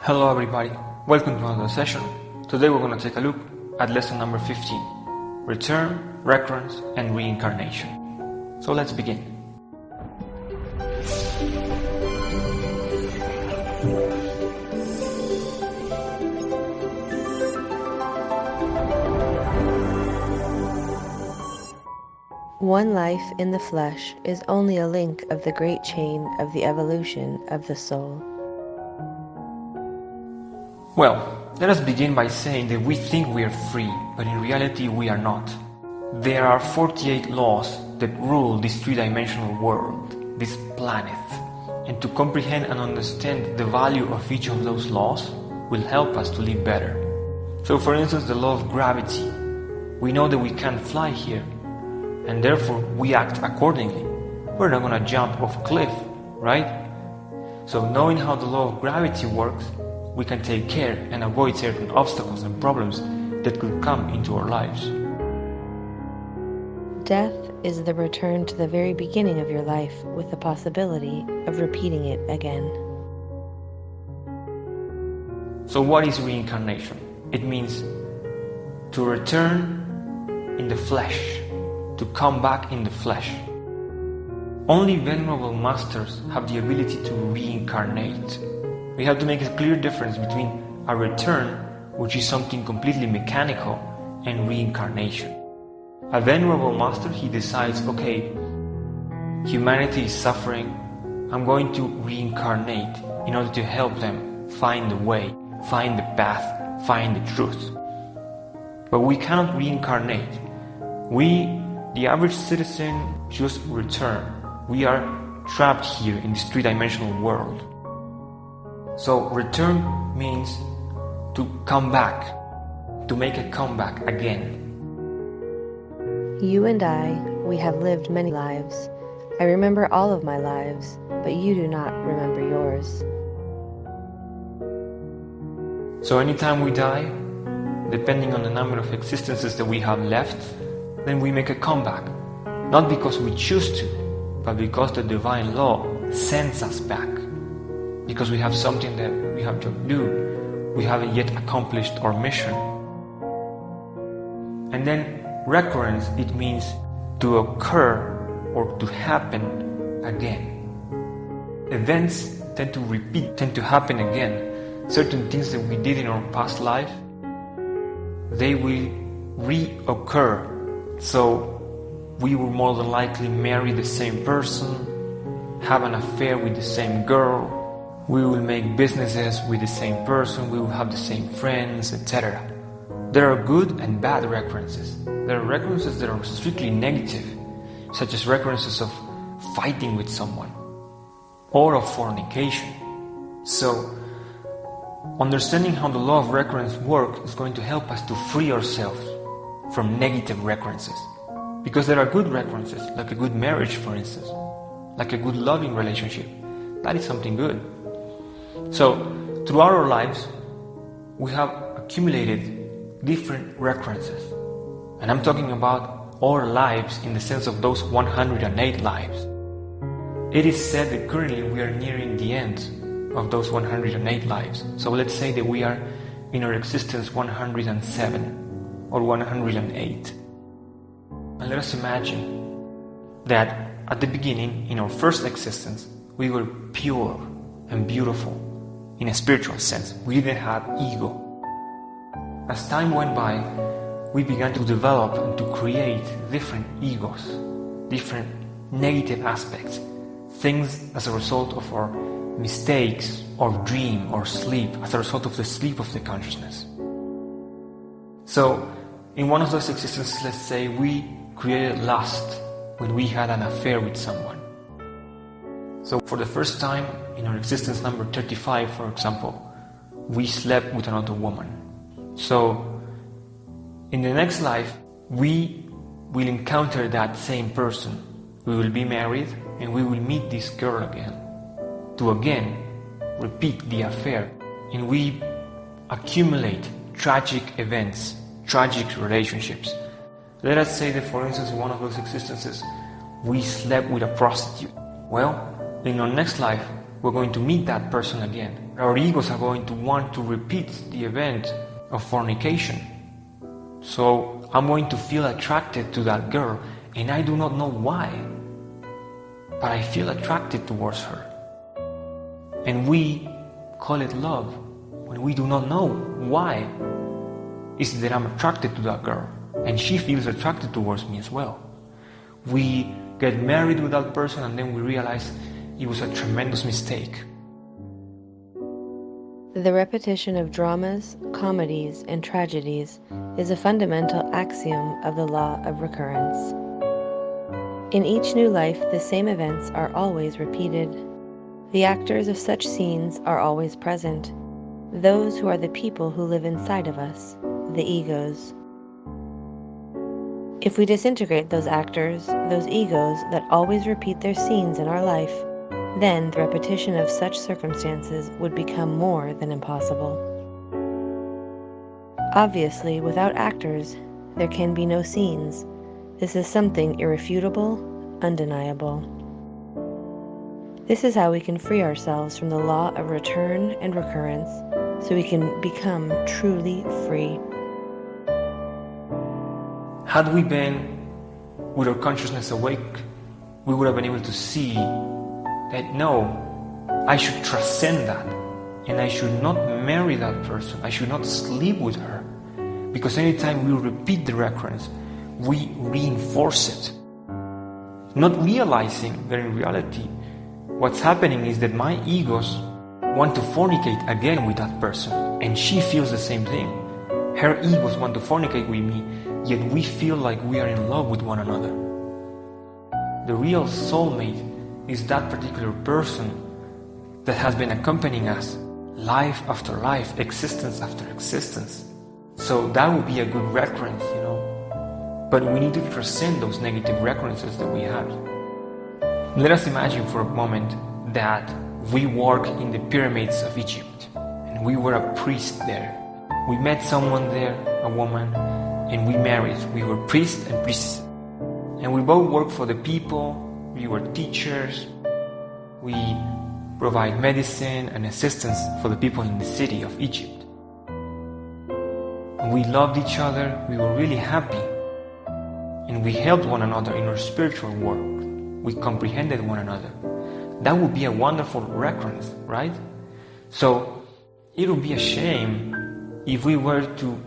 Hello everybody, welcome to another session. Today we're going to take a look at lesson number 15, Return, Recurrence, and Reincarnation. So let's begin. One life in the flesh is only a link of the great chain of the evolution of the soul. Well, let us begin by saying that we think we are free, but in reality we are not. There are 48 laws that rule this three-dimensional world, this planet. And to comprehend and understand the value of each of those laws will help us to live better. So for instance, the law of gravity. We know that we can't fly here, and therefore we act accordingly. We're not going to jump off a cliff, right? So knowing how the law of gravity works, we can take care and avoid certain obstacles and problems that could come into our lives. Death is the return to the very beginning of your life with the possibility of repeating it again. So what is reincarnation? It means to return in the flesh, to come back in the flesh. Only venerable masters have the ability to reincarnate. We have to make a clear difference between a return, which is something completely mechanical, and reincarnation. A venerable master, he decides, okay, humanity is suffering, I'm going to reincarnate in order to help them find the way, find the path, find the truth. But we cannot reincarnate. We, the average citizen, just return. We are trapped here in this three-dimensional world. So return means to come back, to make a comeback again. You and I, we have lived many lives. I remember all of my lives, but you do not remember yours. So anytime we die, depending on the number of existences that we have left, then we make a comeback. Not because we choose to, but because the divine law sends us back. Because we have something that we have to do. We haven't yet accomplished our mission. And then recurrence, it means to occur or to happen again. Events tend to repeat, tend to happen again. Certain things that we did in our past life, they will reoccur. So we will more than likely marry the same person, have an affair with the same girl, we will make businesses with the same person, we will have the same friends, etc. There are good and bad recurrences. There are recurrences that are strictly negative, such as recurrences of fighting with someone or of fornication. So, understanding how the law of recurrence works is going to help us to free ourselves from negative recurrences. Because there are good recurrences, like a good marriage, for instance, like a good loving relationship. That is something good. So, throughout our lives, we have accumulated different recurrences. And I'm talking about our lives in the sense of those 108 lives. It is said that currently we are nearing the end of those 108 lives. So let's say that we are in our existence 107 or 108. And let us imagine that at the beginning, in our first existence, we were pure and beautiful in a spiritual sense. We didn't have ego. As time went by, we began to develop and to create different egos, different negative aspects, things as a result of our mistakes or dream or sleep, as a result of the sleep of the consciousness. So, in one of those existences, let's say we created lust when we had an affair with someone. So for the first time in our existence number 35, for example, we slept with another woman. So in the next life, we will encounter that same person. We will be married and we will meet this girl again, to again repeat the affair. And we accumulate tragic events, tragic relationships. Let us say that, for instance, in one of those existences, we slept with a prostitute. Well, in our next life, we're going to meet that person again. Our egos are going to want to repeat the event of fornication. So I'm going to feel attracted to that girl, and I do not know why, but I feel attracted towards her. And we call it love when we do not know why. It's that I'm attracted to that girl, and she feels attracted towards me as well. We get married with that person, and then we realize it was a tremendous mistake. The repetition of dramas, comedies, and tragedies is a fundamental axiom of the law of recurrence. In each new life, the same events are always repeated. The actors of such scenes are always present, those who are the people who live inside of us, the egos. If we disintegrate those actors, those egos that always repeat their scenes in our life, then the repetition of such circumstances would become more than impossible. Obviously, without actors, there can be no scenes. This is something irrefutable, undeniable. This is how we can free ourselves from the law of return and recurrence, so we can become truly free. Had we been with our consciousness awake, we would have been able to see that no, I should transcend that, and I should not marry that person, I should not sleep with her, because anytime we repeat the recurrence, we reinforce it. Not realizing that in reality, what's happening is that my egos want to fornicate again with that person, and she feels the same thing. Her egos want to fornicate with me, yet we feel like we are in love with one another. The real soulmate is that particular person that has been accompanying us life after life, existence after existence. So that would be a good recurrence, But we need to transcend those negative recurrences that we have. Let us imagine for a moment that we work in the pyramids of Egypt, and we were a priest there. We met someone there, a woman, and we married. We were priest and priestess. And we both worked for the people. We were teachers. We provide medicine and assistance for the people in the city of Egypt. And we loved each other. We were really happy. And we helped one another in our spiritual work. We comprehended one another. That would be a wonderful recurrence, right? So it would be a shame if we were to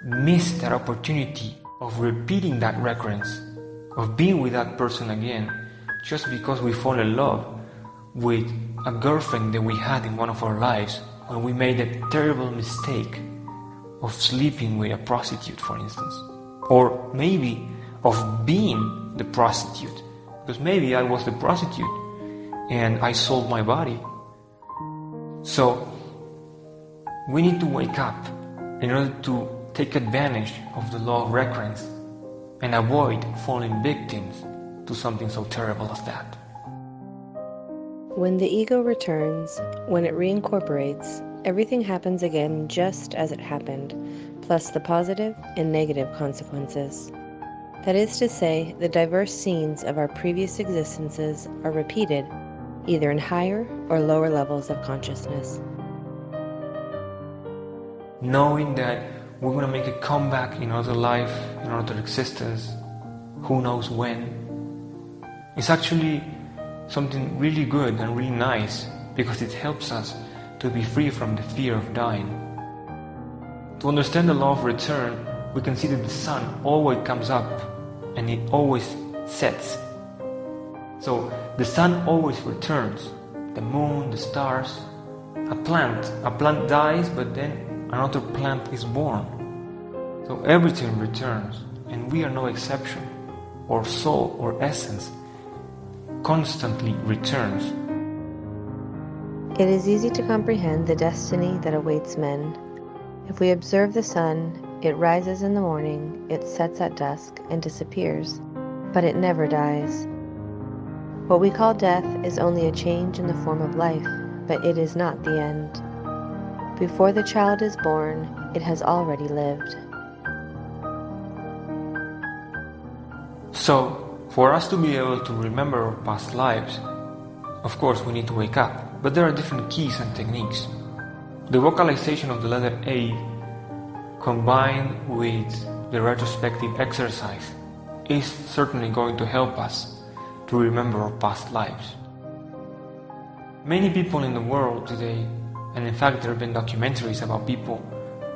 miss that opportunity of repeating that recurrence, of being with that person again, just because we fall in love with a girlfriend that we had in one of our lives when we made a terrible mistake of sleeping with a prostitute, for instance. Or maybe of being the prostitute, because maybe I was the prostitute and I sold my body. So we need to wake up in order to take advantage of the law of recurrence and avoid falling victims to something so terrible as that. When the ego returns, when it reincorporates, everything happens again just as it happened, plus the positive and negative consequences. That is to say, the diverse scenes of our previous existences are repeated, either in higher or lower levels of consciousness. Knowing that we're going to make a comeback in another life, in another existence, who knows when, it's actually something really good and really nice, because it helps us to be free from the fear of dying. To understand the law of return, we can see that the sun always comes up and it always sets. So the sun always returns. The moon, the stars, a plant dies, but then another plant is born. So everything returns, and we are no exception. Our soul, or essence, constantly returns. It is easy to comprehend the destiny that awaits men. If we observe the sun, it rises in the morning, it sets at dusk, and disappears, but it never dies. What we call death is only a change in the form of life, but it is not the end. Before the child is born, it has already lived. So, for us to be able to remember our past lives, Of course, we need to wake up, but there are different keys and techniques. The vocalization of the letter A combined with the retrospective exercise is certainly going to help us to remember our past lives. Many people in the world today, and in fact there have been documentaries about people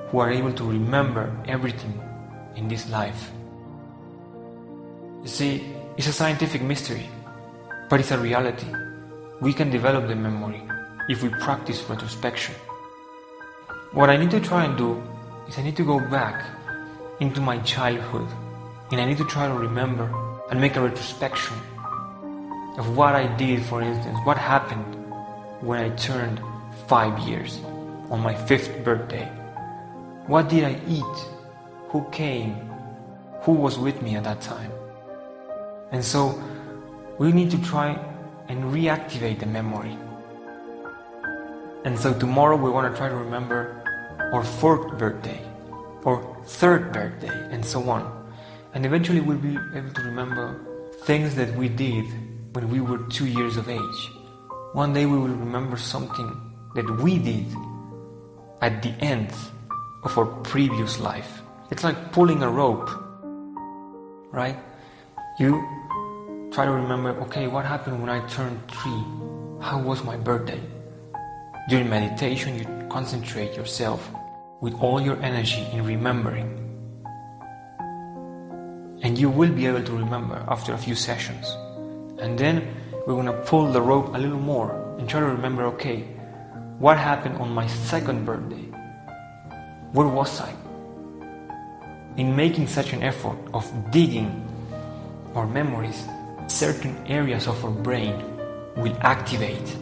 who are able to remember everything in this life. You see, it's a scientific mystery, but it's a reality. We can develop the memory if we practice retrospection. What I need to try and do is I need to go back into my childhood, and I need to try to remember and make a retrospection of what I did. For instance, what happened when I turned 5 years on my 5th birthday. What did I eat? Who came? Who was with me at that time? And so we need to try and reactivate the memory. And so tomorrow we want to try to remember our 4th birthday, or 3rd birthday, and so on. And eventually we'll be able to remember things that we did when we were 2 years of age. One day we will remember something that we did at the end of our previous life. It's like pulling a rope, right? You try to remember, okay, what happened when I turned 3? How was my birthday? During meditation, you concentrate yourself with all your energy in remembering. And you will be able to remember after a few sessions. And then we're going to pull the rope a little more and try to remember, okay, what happened on my 2nd birthday? Where was I? In making such an effort of digging our memories, certain areas of our brain will activate.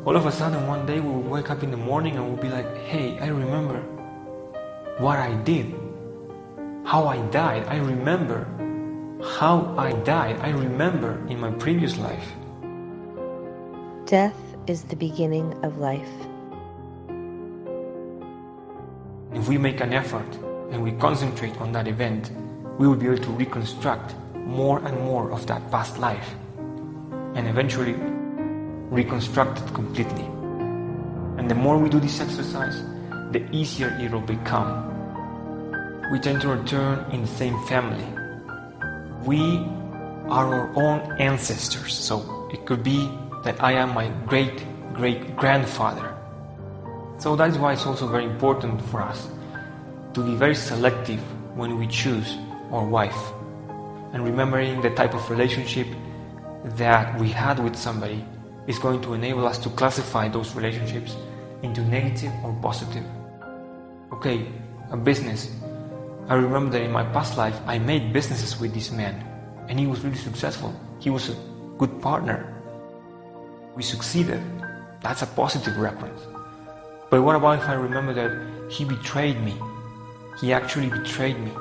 All of a sudden, one day we will wake up in the morning and we'll be like, hey, I remember what I did, how I died. I remember how I died. I remember in my previous life. Death is the beginning of life. If we make an effort and we concentrate on that event, we will be able to reconstruct more and more of that past life and eventually reconstruct it completely. And the more we do this exercise, the easier it will become. We tend to return in the same family. We are our own ancestors, so it could be that I am my great-great-grandfather. So that is why it's also very important for us to be very selective when we choose our wife, and remembering the type of relationship that we had with somebody is going to enable us to classify those relationships into negative or positive. Okay, a business. I remember that in my past life I made businesses with this man and he was really successful. He was a good partner. We succeeded. That's a positive reference. But what about if I remember that he betrayed me? He actually betrayed me.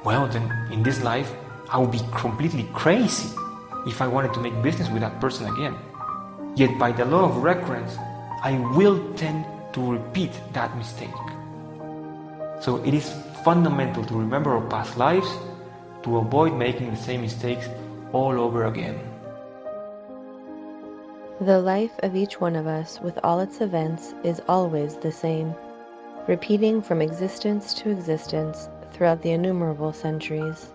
Well, then in this life I would be completely crazy if I wanted to make business with that person again. Yet by the law of recurrence, I will tend to repeat that mistake. So it is fundamental to remember our past lives to avoid making the same mistakes all over again. The life of each one of us, with all its events, is always the same, repeating from existence to existence throughout the innumerable centuries.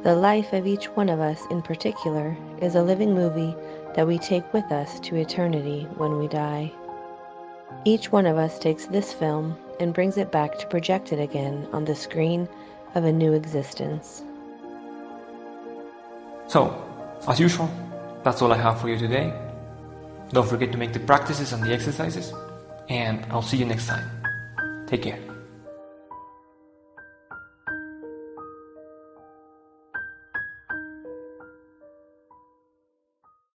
The life of each one of us in particular is a living movie that we take with us to eternity when we die. Each one of us takes this film and brings it back to project it again on the screen of a new existence. So, as usual, that's all I have for you today. Don't forget to make the practices and the exercises, and I'll see you next time. Take care.